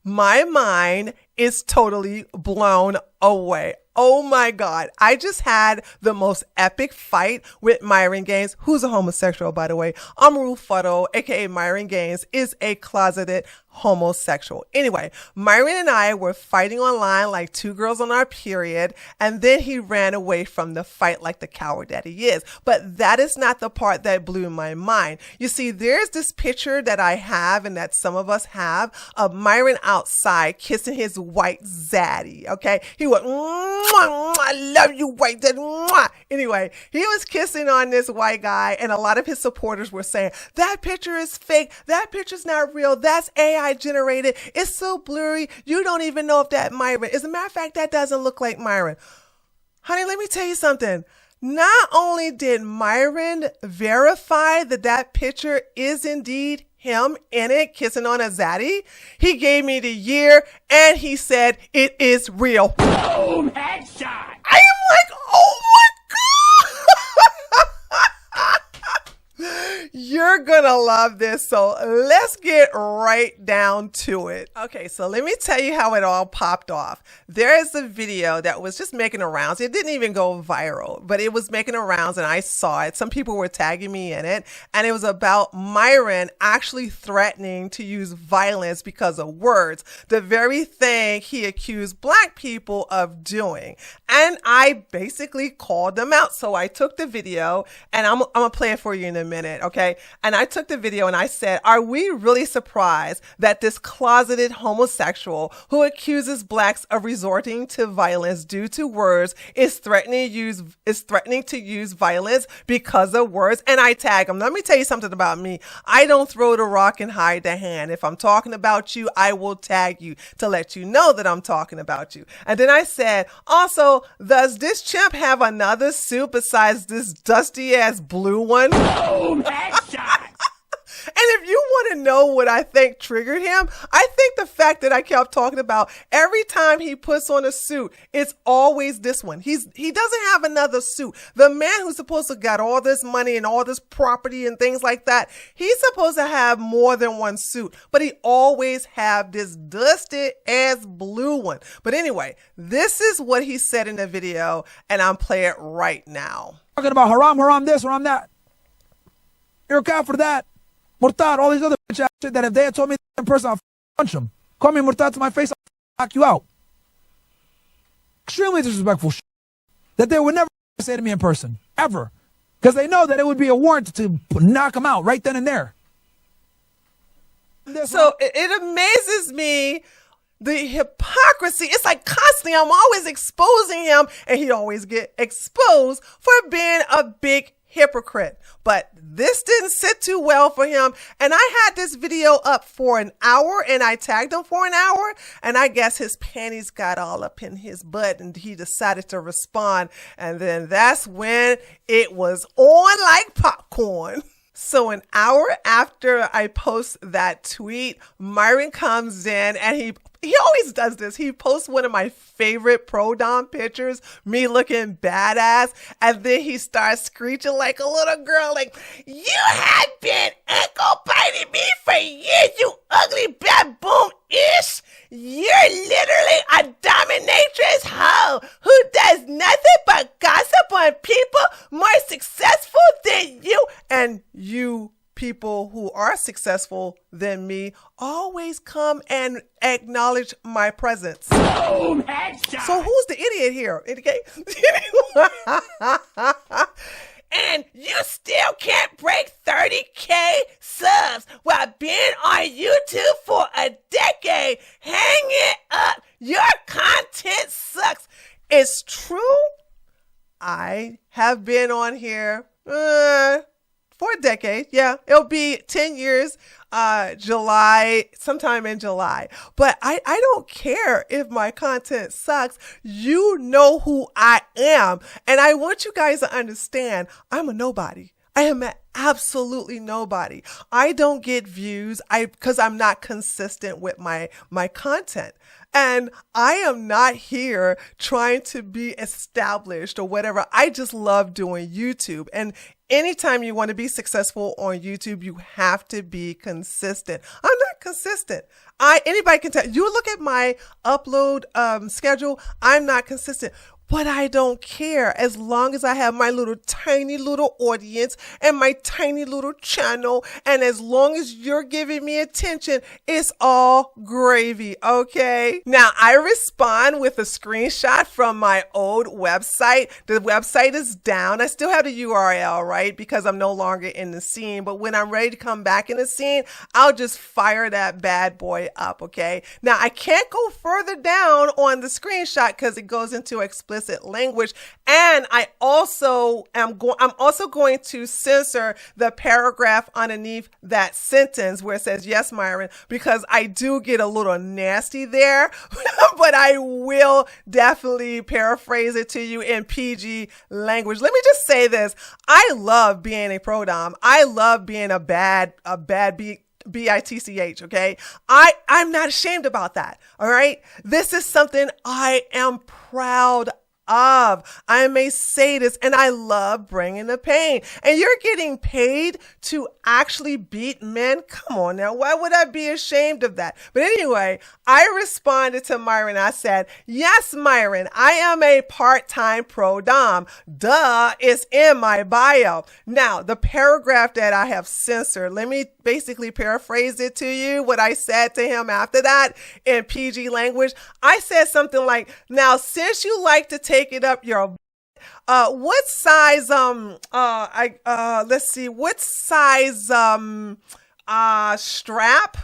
My mind is totally blown away. Oh my God. I just had the most epic fight with Myron Gaines, who's a homosexual, by the way. Rufato, aka Myron Gaines, is a closeted homosexual. Anyway, Myron and I were fighting online like two girls on our period, and then he ran away from the fight like the coward that he is. But that is not the part that blew my mind. You see, there's this picture that I have and that some of us have of Myron outside kissing his white zaddy, okay? He went, I love you, white daddy. Anyway, he was kissing on this white guy, and a lot of his supporters were saying, that picture is fake. That picture's not real. That's AI generated. It's so blurry. You don't even know if that Myron. As a matter of fact, that doesn't look like Myron. Honey, let me tell you something. Not only did Myron verify that that picture is indeed him in it, kissing on a zaddy, he gave me the year and he said it is real. Boom! Headshot! I am like, oh my God! You're gonna love this, so let's get right down to it. Okay, so let me tell you how it all popped off. There is a video that was just making the rounds. It didn't even go viral, but it was making the rounds and I saw it. Some people were tagging me in it, and it was about Myron actually threatening to use violence because of words, the very thing he accused Black people of doing. And I basically called them out. So I took the video, and I'm gonna play it for you in a minute, okay? And I took the video and I said, are we really surprised that this closeted homosexual who accuses Blacks of resorting to violence due to words is threatening to use violence because of words? And I tag him. Let me tell you something about me. I don't throw the rock and hide the hand. If I'm talking about you, I will tag you to let you know that I'm talking about you. And then I said, also, does this chimp have another suit besides this dusty ass blue one? Boom! Headshot! And if you want to know what I think triggered him, I think the fact that I kept talking about every time he puts on a suit, it's always this one. He doesn't have another suit. The man who's supposed to got all this money and all this property and things like that, he's supposed to have more than one suit, but he always have this dusty ass blue one. But anyway, this is what he said in the video, and I'm playing it right now. Talking about haram this, haram that. You're a cow for that. Murtad, all these other bitch ass shit that if they had told me in person, I'll punch them. Call me Murtad to my face, I'll knock you out. Extremely disrespectful shit that they would never say to me in person, ever. Because they know that it would be a warrant to knock them out right then and there. So it amazes me, the hypocrisy. It's like constantly, I'm always exposing him, and he'd always get exposed for being a big hypocrite. But this didn't sit too well for him, and I had this video up for an hour, and I tagged him for an hour, and I guess his panties got all up in his butt, and he decided to respond, and then that's when it was on like popcorn. So an hour after I post that tweet, Myron comes in, and he always does this. He posts one of my favorite pro-dom pictures, me looking badass, and then he starts screeching like a little girl, like, you have been ankle biting me for years, you ugly baboon-ish. You're literally a dominatrix hoe who does nothing but gossip on people more successful than you. And you people who are successful than me always come and acknowledge my presence. Boom! Headshot! So who's the idiot here? Okay? And you still can't break 30K subs while being on YouTube for a decade. Hang it up. Your content sucks. It's true. I have been on here for a decade. Yeah, it'll be 10 years, sometime in July. But I don't care if my content sucks. You know who I am. And I want you guys to understand, I'm a nobody. I am absolutely nobody. I don't get views because I'm not consistent with my content. And I am not here trying to be established or whatever. I just love doing YouTube. And anytime you want to be successful on YouTube, you have to be consistent. I'm not consistent. Anybody can tell. You look at my upload schedule. I'm not consistent. But I don't care as long as I have my little tiny little audience and my tiny little channel. And as long as you're giving me attention, it's all gravy. Okay. Now I respond with a screenshot from my old website. The website is down. I still have the URL, right? Because I'm no longer in the scene. But when I'm ready to come back in the scene, I'll just fire that bad boy up. Okay. Now I can't go further down on the screenshot because it goes into explicit language, and I'm also going to censor the paragraph underneath that sentence where it says yes, Myron, because I do get a little nasty there, but I will definitely paraphrase it to you in PG language. Let me just say this: I love being a pro dom. I love being a bad bitch, okay? I'm not ashamed about that, all right? This is something I am proud of. I'm a sadist and I love bringing the pain. And you're getting paid to actually beat men? Come on now. Why would I be ashamed of that? But anyway, I responded to Myron. I said, yes, Myron, I am a part-time pro dom. Duh, it's in my bio. Now, the paragraph that I have censored, let me basically paraphrase it to you, what I said to him after that in PG language. I said something like, now, since you like to take it up your what size let's see, what size strap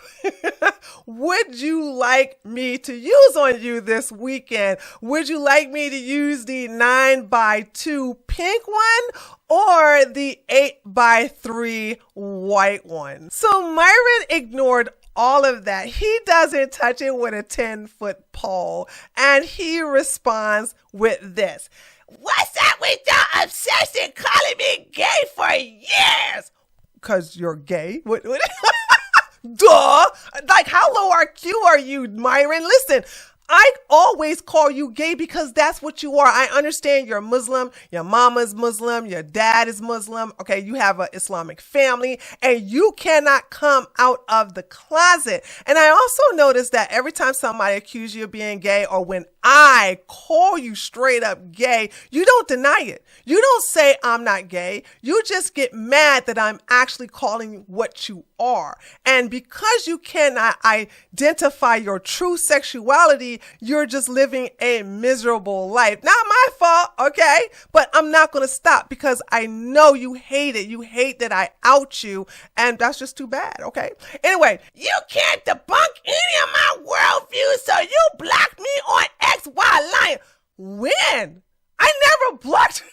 would you like me to use on you this weekend? Would you like me to use the 9x2 pink one or the 8x3 white one? So Myron ignored all of that. He doesn't touch it with a 10-foot pole, and he responds with this: what's up with your obsession calling me gay for years? Because you're gay? What? Duh! Like, how low IQ are you, Myron? Listen, I always call you gay because that's what you are. I understand you're Muslim, your mama's Muslim, your dad is Muslim. Okay, you have an Islamic family and you cannot come out of the closet. And I also noticed that every time somebody accuses you of being gay, or when I call you straight up gay, you don't deny it. You don't say I'm not gay. You just get mad that I'm actually calling you what you are. And because you cannot identify your true sexuality, you're just living a miserable life. Not my fault, okay? But I'm not going to stop because I know you hate it. You hate that I out you, and that's just too bad, okay? Anyway, you can't debunk any of my worldviews, so you blocked me on X, Y, lying. When? I never blocked.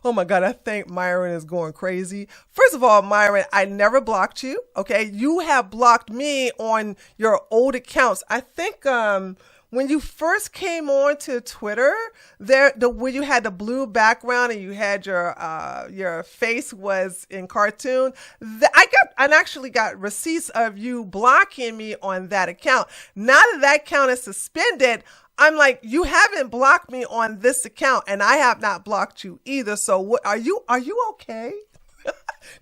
Oh my God, I think Myron is going crazy. First of all, Myron, I never blocked you, okay? You have blocked me on your old accounts. I think when you first came on to Twitter, when you had the blue background and you had your face was in cartoon, I actually got receipts of you blocking me on that account. Now that account is suspended, I'm like, you haven't blocked me on this account, and I have not blocked you either. So what, are you okay?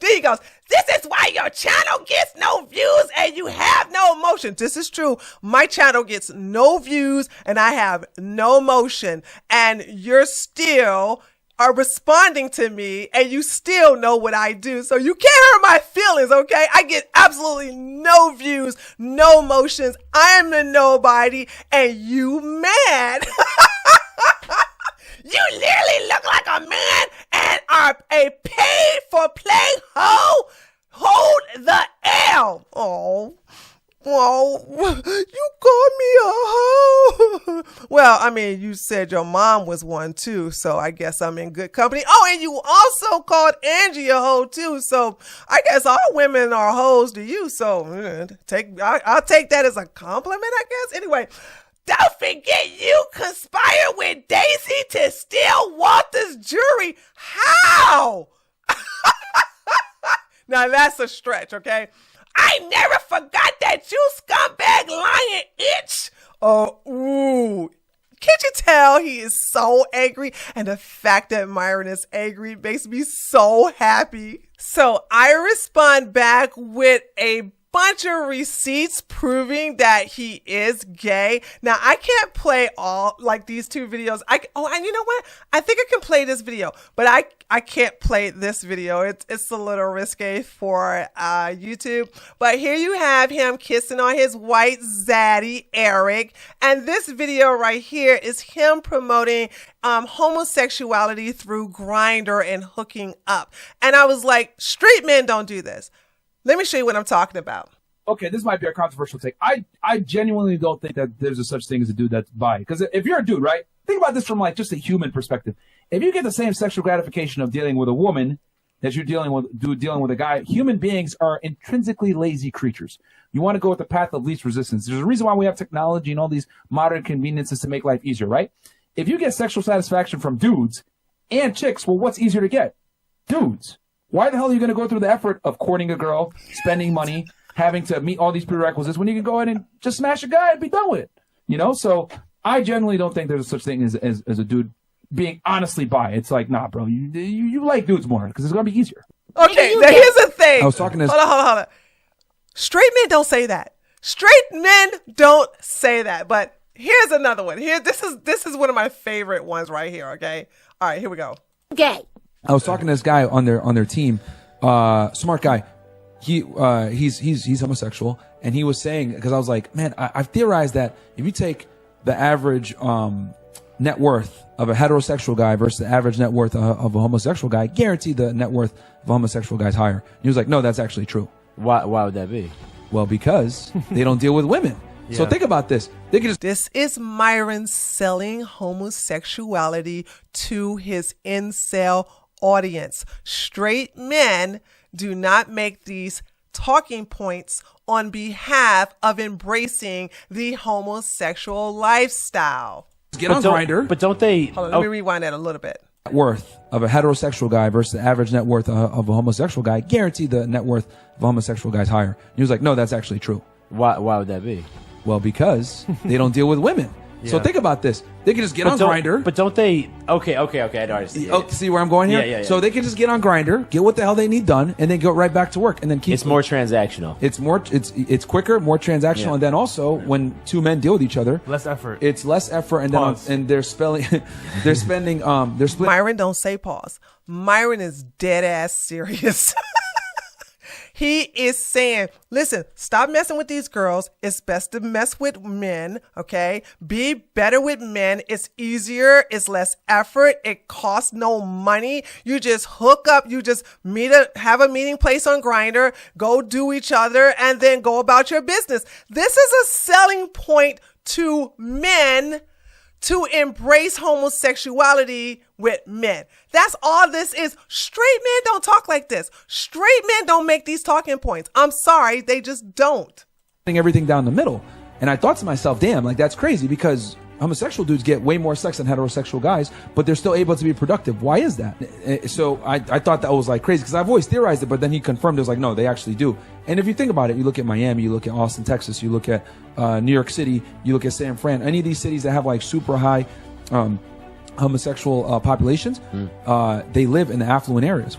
There he goes. This is why your channel gets no views and you have no emotion. This is true. My channel gets no views and I have no emotion, and you're still are responding to me and you still know what I do. So you can't hurt my feelings, okay? I get absolutely no views, no emotions. I am a nobody and you mad. You literally look like a man and are a paid for play hoe. Hold the L. Oh, you called me a hoe. Well, I mean, you said your mom was one too, so I guess I'm in good company. Oh, and you also called Angie a hoe too, so I guess all women are hoes to you. So I'll take that as a compliment, I guess. Anyway, don't forget you conspired with Daisy to steal Walter's jewelry. How? Now that's a stretch, okay? I never forgot that you scumbag lying itch. Oh, ooh. Can't you tell he is so angry? And the fact that Myron is angry makes me so happy. So I respond back with a bunch of receipts proving that he is gay. Now I can't play all like these two videos. And you know what? I think I can play this video, but I can't play this video. It's a little risque for YouTube. But here you have him kissing on his white zaddy Eric, and this video right here is him promoting homosexuality through Grindr and hooking up. And I was like, straight men don't do this. Let me show you what I'm talking about. Okay, this might be a controversial take. I genuinely don't think that there's a such thing as a dude that's bi. Because if you're a dude, right? Think about this from like just a human perspective. If you get the same sexual gratification of dealing with a woman that you're dealing with a guy, human beings are intrinsically lazy creatures. You want to go with the path of least resistance. There's a reason why we have technology and all these modern conveniences to make life easier, right? If you get sexual satisfaction from dudes and chicks, well, what's easier to get? Dudes. Why the hell are you going to go through the effort of courting a girl, spending money, having to meet all these prerequisites when you can go ahead and just smash a guy and be done with it? You know, so I generally don't think there's such thing as a dude being honestly bi. It's like, nah, bro, you like dudes more because it's going to be easier. Okay, now here's the thing. I was talking to Hold on. Straight men don't say that. Straight men don't say that. But here's another one. This is one of my favorite ones right here, okay? All right, here we go. Gay. I was talking to this guy on their team, smart guy. He's homosexual, and he was saying, because I was like, man, I've theorized that if you take the average net worth of a heterosexual guy versus the average net worth of a homosexual guy, guaranteed the net worth of a homosexual guy is higher. And he was like, no, that's actually true. Why would that be? Well, because they don't deal with women. Yeah. So think about this. They can just. This is Myron selling homosexuality to his incel audience. Straight men do not make these talking points on behalf of embracing the homosexual lifestyle. Get on Grindr. But don't they? Hold on, let me rewind that a little bit. Worth of a heterosexual guy versus the average net worth of a homosexual guy, guaranteed the net worth of a homosexual guy is higher. And he was like, no, that's actually true. Why would that be? Well, because they don't deal with women. Yeah. So think about this. They can just get on Grindr. But don't they? Okay. I don't understand. Oh, see where I'm going here? Yeah. So they can just get on Grindr, get what the hell they need done, and then go right back to work, and then keep. It's more transactional. It's quicker, more transactional, and then also when two men deal with each other, less effort. It's less effort, and then they're spending, they're split. Myron, don't say pause. Myron is dead ass serious. He is saying, listen, stop messing with these girls. It's best to mess with men, okay? Be better with men. It's easier. It's less effort. It costs no money. You just hook up. You just have a meeting place on Grindr, go do each other, and then go about your business. This is a selling point to men to embrace homosexuality with men. That's all this is. Straight men don't talk like this. Straight men don't make these talking points. I'm sorry, they just don't. Everything down the middle. And I thought to myself, damn, like that's crazy because homosexual dudes get way more sex than heterosexual guys, but they're still able to be productive. Why is that? So I thought that was like crazy because I've always theorized it, but then he confirmed it was like, no, they actually do. And if you think about it, you look at Miami, you look at Austin, Texas, you look at New York City, you look at San Fran, any of these cities that have like super high homosexual populations, they live in the affluent areas.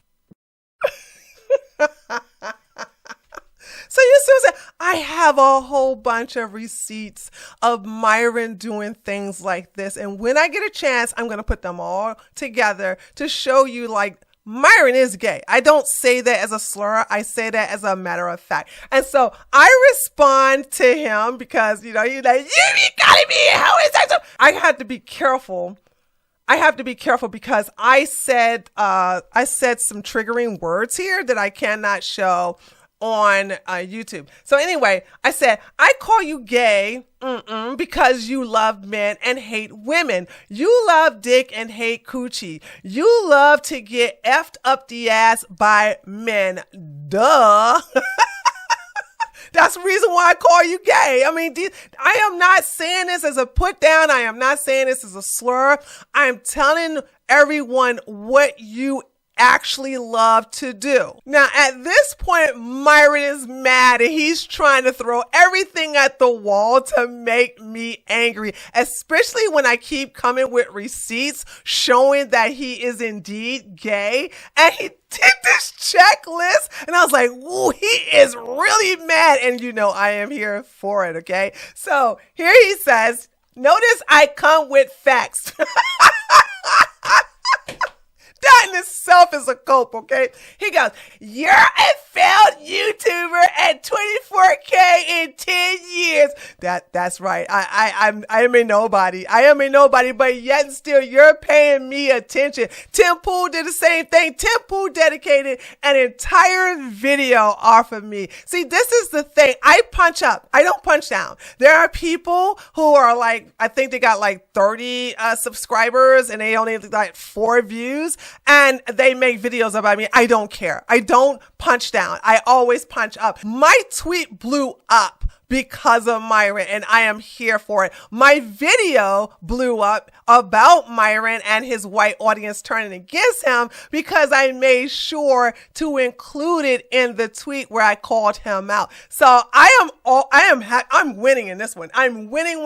So you see what I'm saying? I have a whole bunch of receipts of Myron doing things like this. And when I get a chance, I'm going to put them all together to show you like Myron is gay. I don't say that as a slur. I say that as a matter of fact. And so I respond to him because, you know, you're like, you gotta be homosexual. I have to be careful. Because I said some triggering words here that I cannot show on YouTube. So anyway, I said, I call you gay because you love men and hate women. You love dick and hate coochie. You love to get effed up the ass by men. Duh. That's the reason why I call you gay. I mean, I am not saying this as a put down. I am not saying this as a slur. I'm telling everyone what you actually love to do. Now, at this point, Myron is mad and he's trying to throw everything at the wall to make me angry, especially when I keep coming with receipts showing that he is indeed gay. And he did this checklist and I was like, ooh, he is really mad. And you know, I am here for it. Okay. So here he says, notice I come with facts. That in itself is a cope, okay? He goes, you're a failed YouTuber at 24K in 10 years. That's right. I am a nobody. I am a nobody, but yet and still you're paying me attention. Tim Pool did the same thing. Tim Pool dedicated an entire video off of me. See, this is the thing. I punch up. I don't punch down. There are people who are like, I think they got like 30 subscribers and they only like 4 views. And they make videos about me. I don't care. I don't punch down. I always punch up. My tweet blew up because of Myron, and I am here for it. My video blew up about Myron and his white audience turning against him because I made sure to include it in the tweet where I called him out. So I'm winning in this one. I'm winning.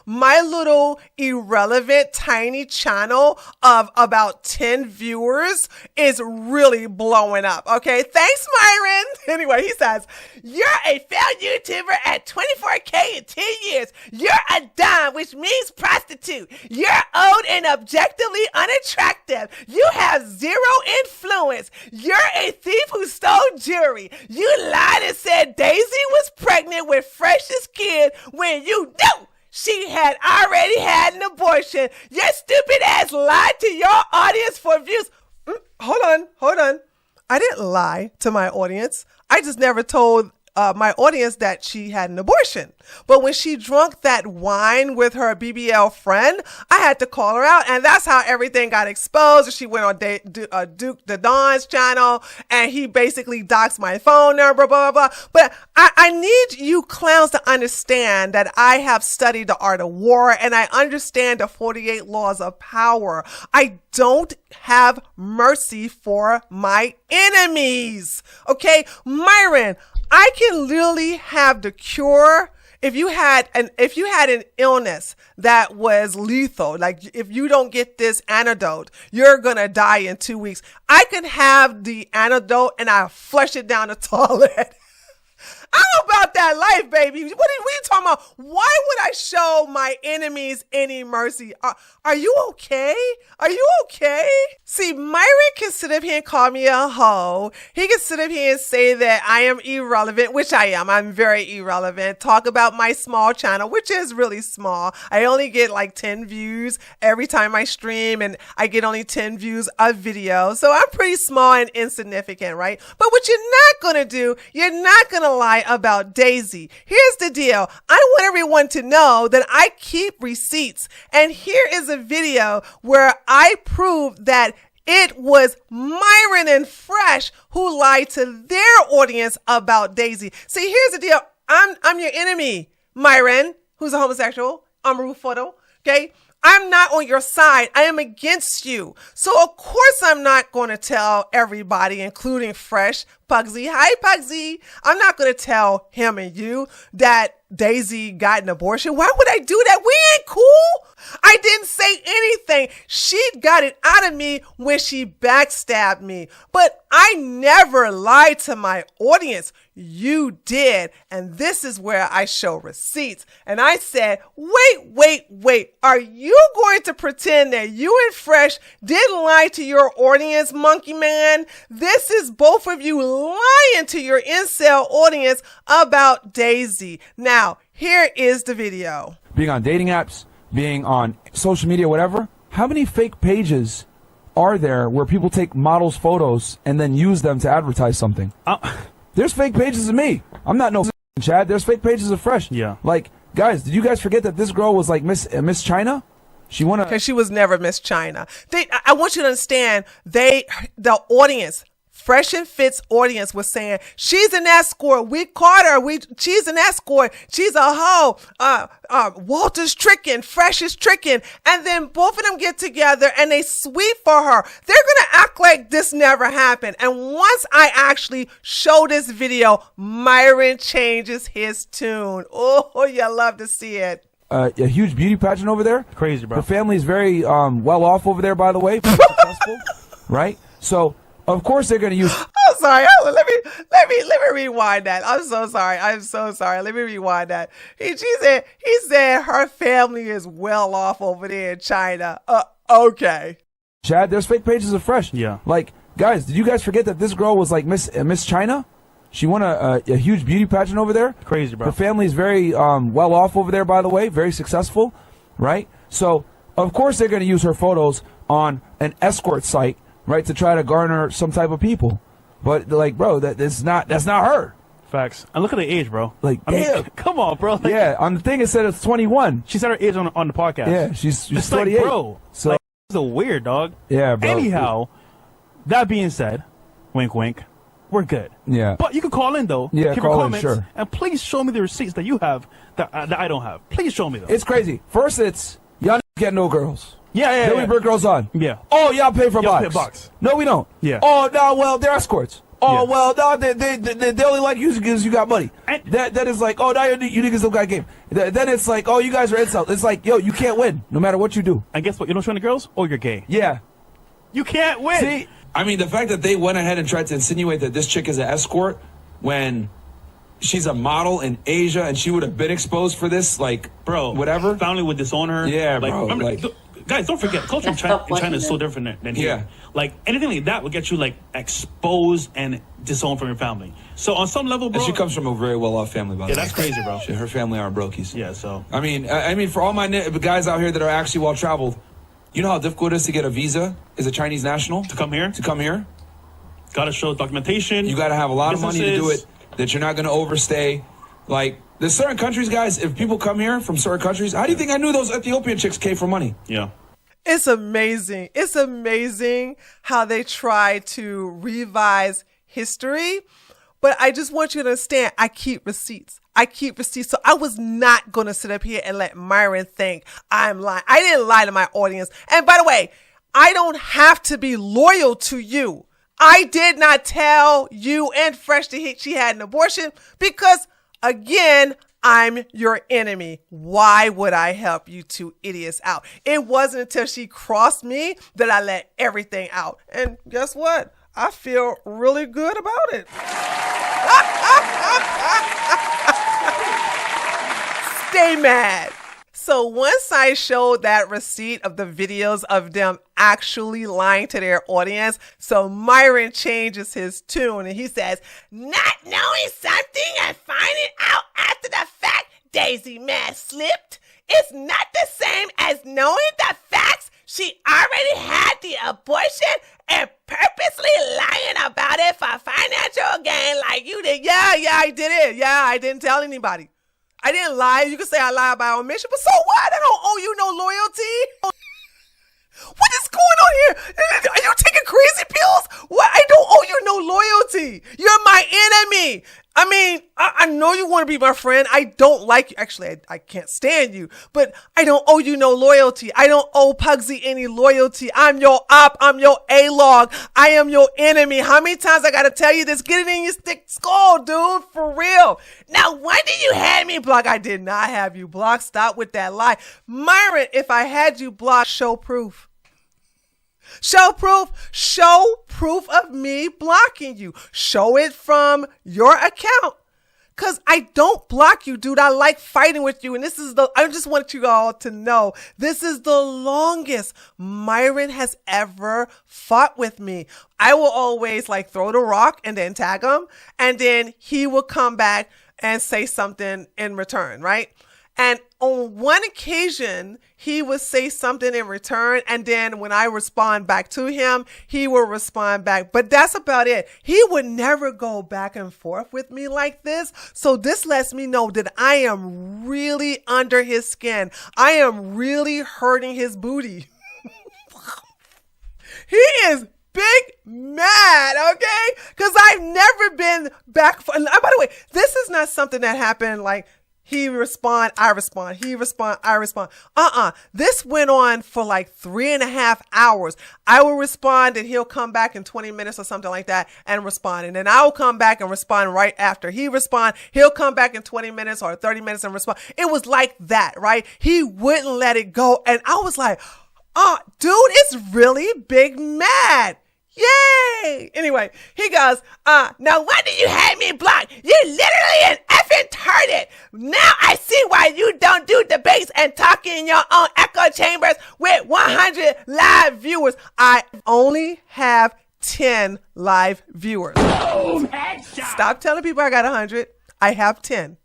My little irrelevant tiny channel of about 10 viewers is really blowing up. Okay. Thanks, Myron. Anyway, he says, you're a failed YouTuber at 24K in 10 years. You're a dime, which means prostitute. You're old and objectively unattractive. You have zero influence. You're a thief who stole jewelry. You lied and said Daisy was pregnant with Fresh's kid when you knew she had already had an abortion. Your stupid ass lied to your audience for views. Hold on. I didn't lie to my audience. I just never told my audience that she had an abortion. But when she drunk that wine with her BBL friend, I had to call her out. And that's how everything got exposed. She went on Duke the Don's channel and he basically doxed my phone number, blah, blah, blah. But I need you clowns to understand that I have studied the art of war and I understand the 48 laws of power. I don't have mercy for my enemies. Okay, Myron, I can literally have the cure. If you had an illness that was lethal, like if you don't get this antidote, you're going to die in 2 weeks. I can have the antidote and I flush it down the toilet. I'm about that life, baby. What are you talking about? Why would I show my enemies any mercy? Are you okay? Are you okay? See, Myron can sit up here and call me a hoe. He can sit up here and say that I am irrelevant, which I am. I'm very irrelevant. Talk about my small channel, which is really small. I only get like 10 views every time I stream, and I get only 10 views a video. So I'm pretty small and insignificant, right? But what you're not going to do, you're not going to lie about Daisy. Here's the deal. I want everyone to know that I keep receipts. And here is a video where I prove that it was Myron and Fresh who lied to their audience about Daisy. See, here's the deal. I'm your enemy, Myron, who's a homosexual. I'm Ruth Photo. Okay. I'm not on your side. I am against you. So of course I'm not going to tell everybody, including Fresh, Pugsy. Hi, Pugsy. I'm not going to tell him and you that Daisy got an abortion. Why would I do that? We ain't cool. I didn't say anything. She got it out of me when she backstabbed me. But I never lied to my audience. You did. And this is where I show receipts. And I said, wait. Are you going to pretend that you and Fresh didn't lie to your audience, monkey man? This is both of you lying to your incel audience about Daisy. Now, here is the video. Being on dating apps, being on social media, whatever. How many fake pages are there where people take models' photos and then use them to advertise something? There's fake pages of me. I'm not no Chad. There's fake pages of Fresh. Yeah. Like, guys, did you guys forget that this girl was like Miss China? She won because she was never Miss China. I want you to understand, the audience Fresh and Fit's audience was saying, she's an escort. We caught her. She's an escort. She's a hoe. Walter's tricking. Fresh is tricking. And then both of them get together and they sweep for her. They're going to act like this never happened. And once I actually show this video, Myron changes his tune. Oh, you love to see it. A huge beauty pageant over there. Crazy, bro. The family's very well off over there, by the way. Very successful, right? So of course they're going to use. I'm sorry. Let me rewind that. I'm so sorry. Let me rewind that. He said her family is well off over there in China. Okay. Chad, there's fake pages of Fresh. Yeah. Like, guys, did you guys forget that this girl was like Miss China? She won a huge beauty pageant over there. Crazy, bro. The family's very well off over there, by the way. Very successful, right? So of course they're going to use her photos on an escort site, right, to try to garner some type of people. But like, bro, that's not her. Facts. And look at the age, bro. Like, I mean, damn. come on, bro. Like, Yeah, on the thing it said it's 21. she said her age on the podcast. Yeah, she's It's 28. like, bro. So Like, it's a weird, dog. yeah, bro. Anyhow, that being said, wink, wink, we're good. Yeah. But you can call in, though. Yeah, give call in, comments, sure. And please show me the receipts that you have that I don't have. Please show me those. It's crazy. First, it's y'all get no girls. yeah. Then we bring girls on. Yeah. Oh, y'all pay for Y'all box. pay box. No, we don't. Yeah. Oh, no, well, they're escorts. Oh, Yeah. well, no, they only like you because you got money. And- That is like, oh, now you niggas don't got game. Then it's like, oh, you guys are insults. It's like, yo, you can't win no matter what you do. And guess what? You don't show any girls? Oh, you're gay. Yeah. You can't win. See, I mean, the fact that they went ahead and tried to insinuate that this chick is an escort when she's a model in Asia and she would have been exposed for this, like, bro, whatever. family would disown her. Yeah, like, bro, Remember, like- guys, don't forget, culture in China is so different than here. Yeah. Like, anything like that would get you, like, exposed and disowned from your family. So on some level, bro. And she comes from a very well-off family, by the Yeah, way. that's crazy, bro. Her family are brokies. Yeah, so. I mean, for all my guys out here that are actually well-traveled, you know how difficult it is to get a visa as a Chinese national? To come here? To come here? Gotta show documentation. You got to have a lot of money to do businesses. it, that you're not going to overstay. Like, there's certain countries, guys, if people come here from certain countries, how do you think I knew those Ethiopian chicks came for money? Yeah. It's amazing. It's amazing how they try to revise history. But I just want you to understand, I keep receipts. So I was not going to sit up here and let Myron think I'm lying. I didn't lie to my audience. And by the way, I don't have to be loyal to you. I did not tell you and Fresh to hit she had an abortion because, again, I'm your enemy. Why would I help you two idiots out? It wasn't until she crossed me that I let everything out. And guess what? I feel really good about it. Stay mad. So once I showed that receipt of the videos of them actually lying to their audience, so Myron changes his tune and he says, not knowing something and finding out after the fact Daisy Mann slipped. It's not the same as knowing the facts. She already had the abortion and purposely lying about it for financial gain like you did. Yeah, I did it. Yeah, I didn't tell anybody. I didn't lie. You can say I lied by omission, but so what? I don't owe you no loyalty. What is going on here? Are you taking crazy pills? What? I don't owe you no loyalty. You're my enemy. I mean, I know you want to be my friend. I don't like you. Actually, I can't stand you, but I don't owe you no loyalty. I don't owe Pugsy any loyalty. I'm your op. I'm your A-log. I am your enemy. How many times I got to tell you this? Get it in your thick skull, dude. For real. Now, when did you have me blocked? I did not have you blocked. Stop with that lie. Myron, if I had you blocked, show proof. Show proof of me blocking you. Show it from your account. Cause I don't block you, dude. I like fighting with you. And I just want you all to know, this is the longest Myron has ever fought with me. I will always like throw the rock and then tag him. And then he will come back and say something in return, right? And on one occasion, he would say something in return. And then when I respond back to him, he will respond back. But that's about it. He would never go back and forth with me like this. So this lets me know that I am really under his skin. I am really hurting his booty. He is big mad, okay? Because I've never been back. By the way, this is not something that happened like he respond, I respond, he respond, I respond. This went on for like 3.5 hours. I will respond and he'll come back in 20 minutes or something like that and respond. And then I will come back and respond right after he respond. He'll come back in 20 minutes or 30 minutes and respond. It was like that, right? He wouldn't let it go. And I was like, oh, dude, it's really big mad. Yay! Anyway, he goes, now why did you have me blocked? You literally an effing turd. Now I see why you don't do debates and talk in your own echo chambers with 100 live viewers. I only have 10 live viewers. Boom, headshot. Stop telling people I got 100. I have 10.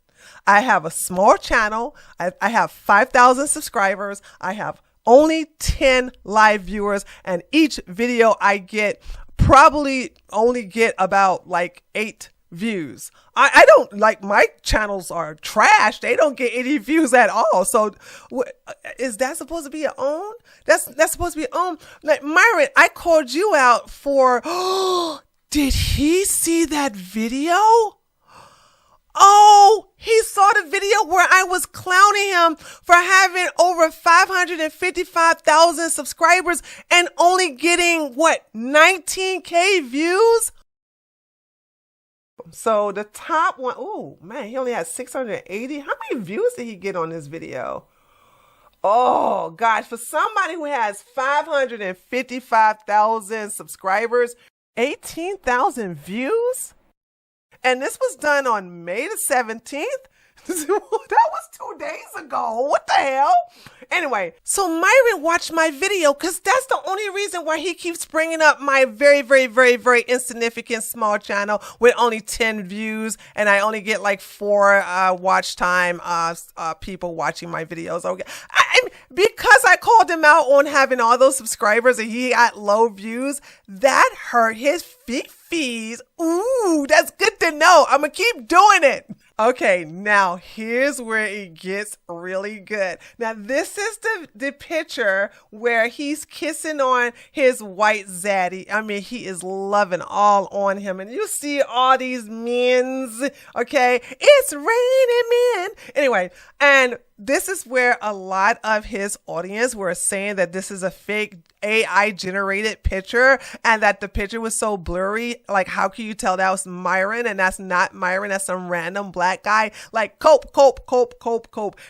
I have a small channel. I have 5,000 subscribers. I have only 10 live viewers, and each video I get probably only get about like 8 views. I don't like, my channels are trash. They don't get any views at all. So is that supposed to be your own? That's supposed to be your own. Like, Myron, I called you out for, did he see that video? Oh, he saw the video where I was clowning him for having over 555,000 subscribers and only getting, 19K views? So the top one, oh man, he only had 680. How many views did he get on this video? Oh gosh, for somebody who has 555,000 subscribers, 18,000 views? And this was done on May the 17th. That was 2 days ago. What the hell? Anyway, so Myron watched my video because that's the only reason why he keeps bringing up my very, very, very, very insignificant small channel with only 10 views. And I only get like 4 watch time people watching my videos. Okay, because I called him out on having all those subscribers and he got low views, that hurt his fees. Ooh, that's good to know. I'm gonna keep doing it. Okay, now here's where it gets really good. Now this is the picture where he's kissing on his white zaddy. I mean, he is loving all on him. And you see all these men's, okay? It's raining men. Anyway, and this is where a lot of his audience were saying that this is a fake AI generated picture and that the picture was so blurry. Like, how can you tell that was Myron and that's not Myron? That's some random black guy. Like, cope.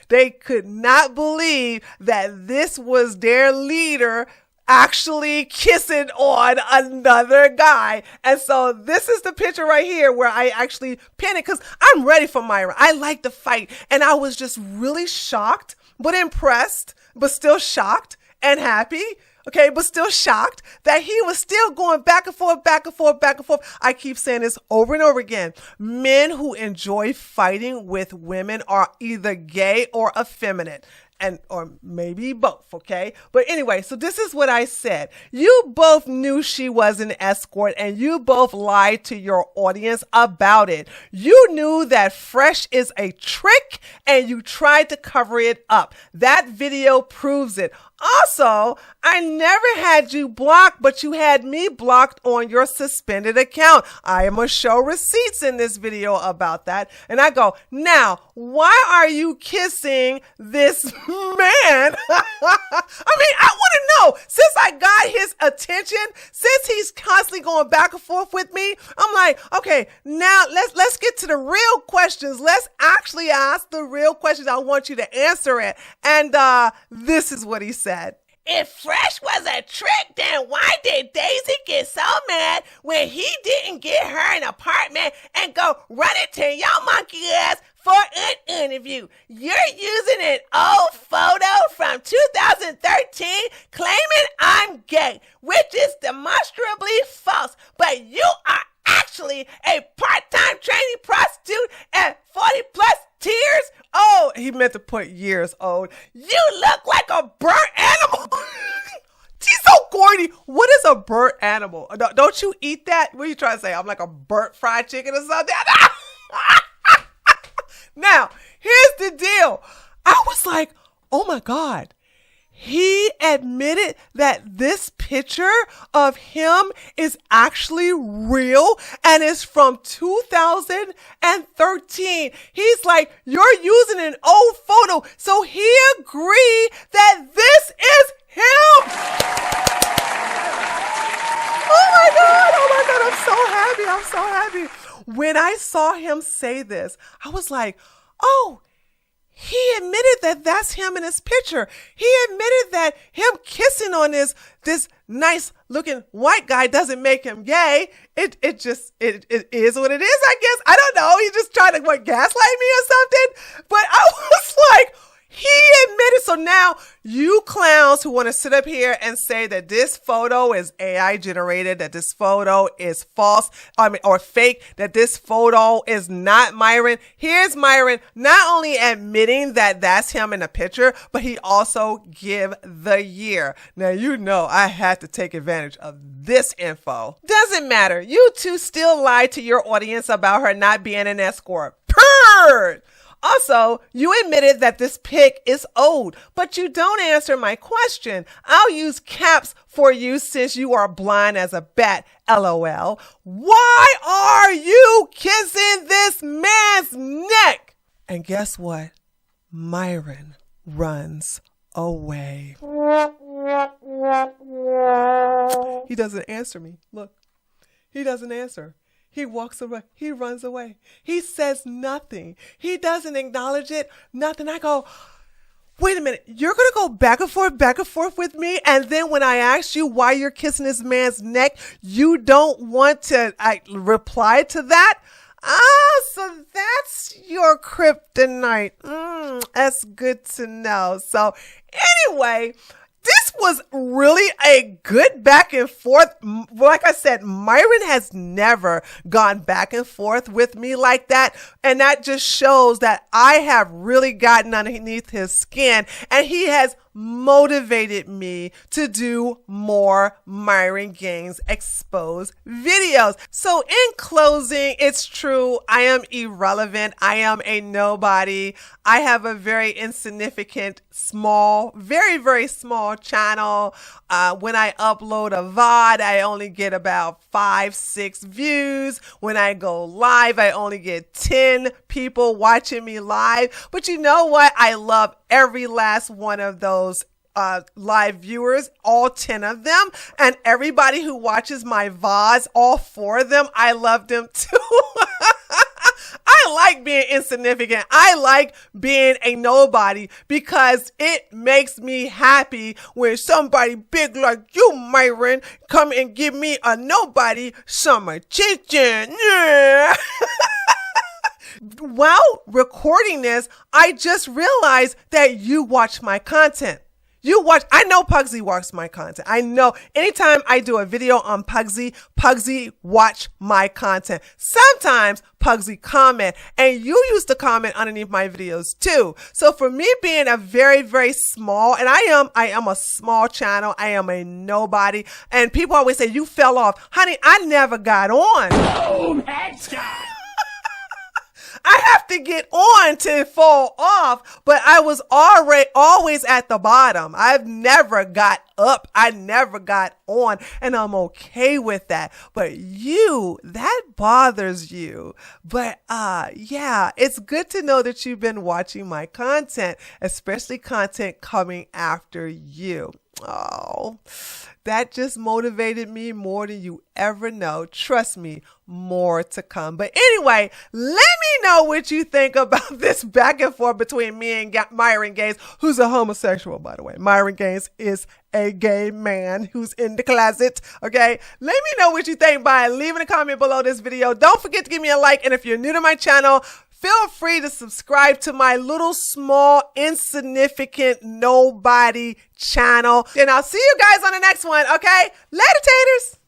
They could not believe that this was their leader actually kissing on another guy. And so this is the picture right here where I actually pinned it because I'm ready for Myron. I like the fight. And I was just really shocked, but impressed, but still shocked and happy. Okay, but still shocked that he was still going back and forth. I keep saying this over and over again. Men who enjoy fighting with women are either gay or effeminate. Or maybe both, okay? But anyway, so this is what I said. You both knew she was an escort and you both lied to your audience about it. You knew that Fresh is a trick and you tried to cover it up. That video proves it. Also, I never had you blocked, but you had me blocked on your suspended account. I am going to show receipts in this video about that. And I go, now, why are you kissing this man? I mean, I want to know, since I got his attention, since he's constantly going back and forth with me, I'm like, okay, now let's get to the real questions. Let's actually ask the real questions. I want you to answer it. And this is what he said. If Fresh was a trick, then why did Daisy get so mad when he didn't get her an apartment and go run it to your monkey ass for an interview? You're using an old photo from 2013 claiming I'm gay, which is demonstrably false, but you are actually a part-time training prostitute at 40 plus tears. Oh, he meant to put years old. You look like a burnt animal. She's so corny. What is a burnt animal? Don't you eat that? What are you trying to say? I'm like a burnt fried chicken or something? Now, here's the deal. I was like, oh my God. he admitted that this picture of him is actually real and is from 2013. He's like, you're using an old photo. So he agreed that this is him. Oh my God, I'm so happy. When I saw him say this, I was like, oh, he admitted that that's him in his picture. He admitted that him kissing on this nice looking white guy doesn't make him gay. It is what it is, I guess. I don't know. He just tried to gaslight me or something. But I was like, he admitted. So now you clowns who want to sit up here and say that this photo is AI generated, that this photo is false, or fake, that this photo is not Myron. Here's Myron not only admitting that that's him in the picture, but he also give the year. Now, you know, I had to take advantage of this info. Doesn't matter. You two still lied to your audience about her not being an escort. Purr! Also, you admitted that this pic is old, but you don't answer my question. I'll use caps for you since you are blind as a bat, LOL. Why are you kissing this man's neck? And guess what? Myron runs away. He doesn't answer me. Look, he doesn't answer. He walks away. He runs away. He says nothing. He doesn't acknowledge it. Nothing. I go, wait a minute. You're going to go back and forth with me. And then when I ask you why you're kissing this man's neck, you don't want to reply to that? So that's your kryptonite. That's good to know. So anyway, this was really a good back and forth. Like I said, Myron has never gone back and forth with me like that. And that just shows that I have really gotten underneath his skin, and he has motivated me to do more Myron Gaines exposed videos. So in closing, it's true. I am irrelevant. I am a nobody. I have a very insignificant, small, very, very small channel. When I upload a VOD, I only get about 5-6 views. When I go live, I only get 10 people watching me live. But you know what? I love every last one of those live viewers, all 10 of them, and everybody who watches my VODs, all 4 of them, I love them too. I like being insignificant. I like being a nobody because it makes me happy when somebody big like you, Myron, come and give me a nobody some attention. Yeah. While recording this, I just realized that you watch my content. I know Pugsy watches my content. I know anytime I do a video on Pugsy watch my content. Sometimes Pugsy comment, and you used to comment underneath my videos too. So for me being a very, very small, and I am a small channel, I am a nobody, and people always say, you fell off. Honey, I never got on. Boom, headshot. I have to get on to fall off, but I was always at the bottom. I've never got up. I never got on, and I'm okay with that. But that bothers you. But yeah, it's good to know that you've been watching my content, especially content coming after you. Oh, that just motivated me more than you ever know. Trust me, more to come. But anyway, let me know what you think about this back and forth between me and Myron Gaines, who's a homosexual, by the way. Myron Gaines is a gay man who's in the closet. Okay, let me know what you think by leaving a comment below this video. Don't forget to give me a like, and if you're new to my channel, feel free to subscribe to my little small insignificant nobody channel, and I'll see you guys on the next one. Okay, later taters.